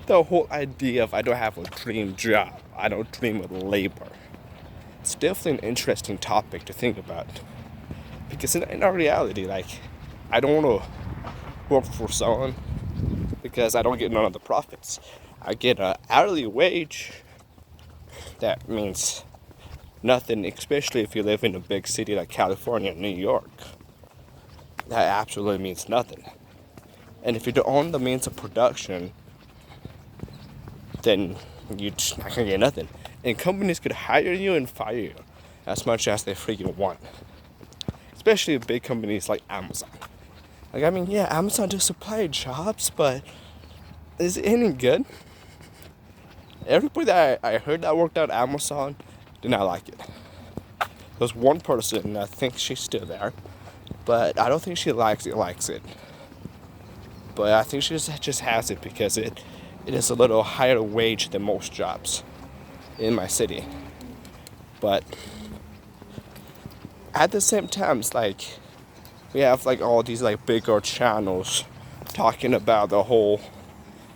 the whole idea of I don't have a dream job, I don't dream of labor. It's definitely an interesting topic to think about. Because in our reality, like, I don't want to work for someone because I don't get none of the profits. I get an hourly wage. That means nothing, especially if you live in a big city like California, New York. That absolutely means nothing. And if you don't own the means of production, then you're just not gonna get nothing. And companies could hire you and fire you as much as they freaking want. Especially big companies like Amazon. Like, I mean, yeah, Amazon does supply jobs, but is it any good? Everybody that I heard that worked at Amazon did not like it. There's one person, I think she's still there, but I don't think she likes it. But I think she just has it because it is a little higher wage than most jobs in my city. But at the same time, it's like we have like all these like bigger channels talking about the whole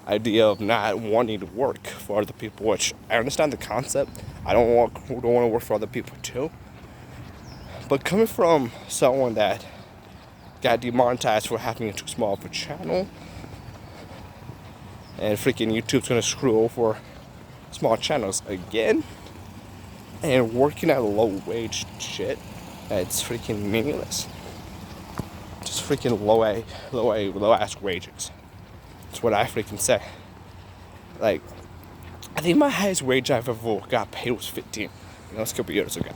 idea of not wanting to work for other people, which I understand the concept. I don't want to work for other people too. But coming from someone that got demonetized for having too small of a channel, and freaking YouTube's gonna screw over small channels again, and working at a low wage shit, it's freaking meaningless. Just freaking low ass wages. That's what I freaking say. Like, I think my highest wage I've ever got paid was 15. That's a couple years ago.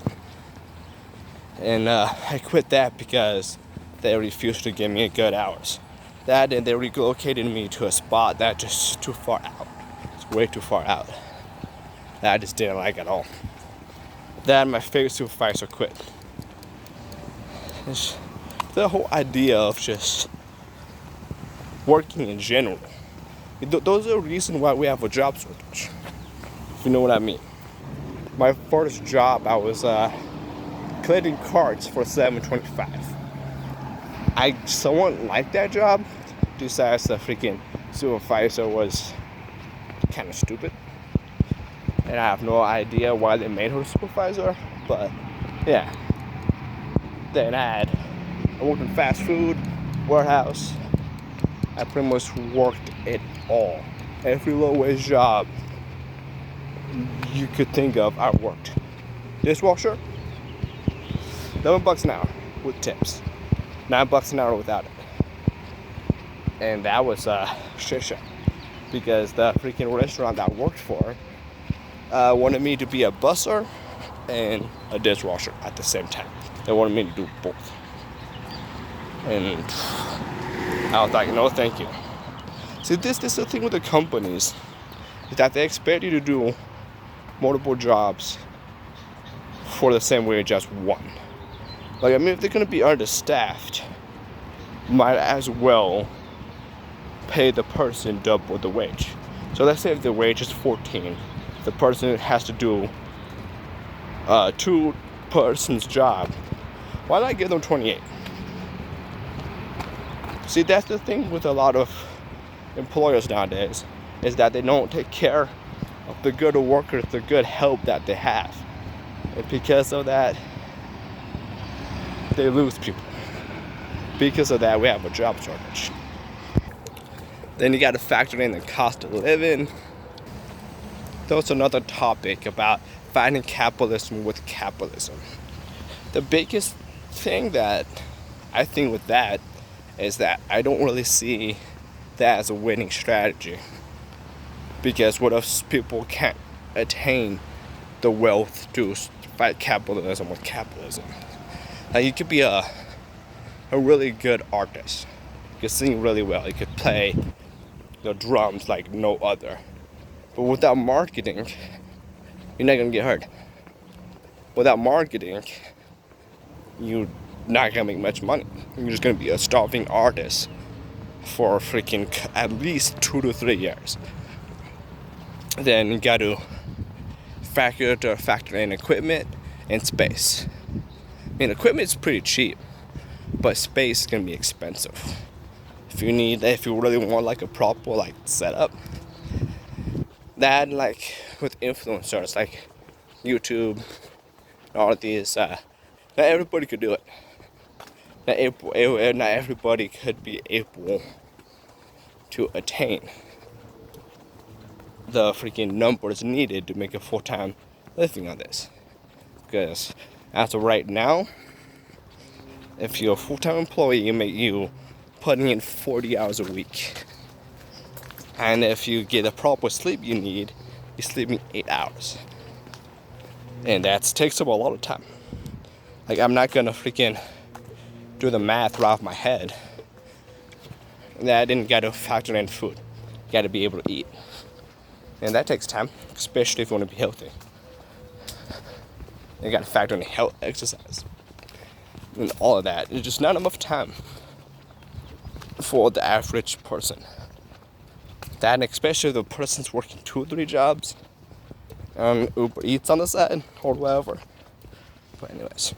And I quit that because they refused to give me good hours. That, and they relocated me to a spot that just too far out. It's way too far out. That I just didn't like at all. That and my favorite supervisor quit. It's the whole idea of just working in general. Those are the reasons why we have a job shortage. If you know what I mean. My first job, I was collecting cards for $7.25. I somewhat liked that job, besides the freaking supervisor was kind of stupid. And I have no idea why they made her supervisor, but yeah. Then I worked in fast food, warehouse. I pretty much worked it all. Every low wage job you could think of, I worked. Dishwasher, $11 an hour with tips. $9 an hour without it. And that was a shit show. Because the freaking restaurant that I worked for wanted me to be a busser and a dishwasher at the same time. They wanted me to do both. And I was like, no thank you. See, this is the thing with the companies, is that they expect you to do multiple jobs for the same wage as one. Like, I mean, if they're gonna be understaffed, might as well pay the person double the wage. So let's say if the wage is 14, the person has to do two person's job. Why not give them 28? See, that's the thing with a lot of employers nowadays, is that they don't take care of the good workers, the good help that they have. And because of that, they lose people. Because of that, we have a job shortage. Then you got to factor in the cost of living. That's another topic about fighting capitalism with capitalism. The biggest thing that I think with that is that I don't really see that as a winning strategy. Because what if people can't attain the wealth to fight capitalism with capitalism? Like, you could be a really good artist. You could sing really well. You could play the drums like no other. But without marketing, you're not gonna get heard. Without marketing, you're not gonna make much money. You're just gonna be a starving artist for freaking at least 2 to 3 years. Then you got to factor in equipment and space. I mean, equipment is pretty cheap, but space is gonna be expensive. If you really want like a proper like setup, that, like with influencers like YouTube and all of these, not everybody could do it. Not everybody could be able to attain the freaking numbers needed to make a full-time living on this. Because as of right now, if you're a full-time employee, you putting in 40 hours a week. And if you get the proper sleep you need, you're sleeping 8 hours. And that takes up a lot of time. Like, I'm not gonna freaking do the math right off my head. And I didn't gotta factor in food. You gotta be able to eat. And that takes time, especially if you wanna be healthy. You gotta factor in health, exercise, and all of that. It's just not enough time for the average person. That, and especially if the person's working 2 or 3 jobs, Uber Eats on the side or whatever. But anyways.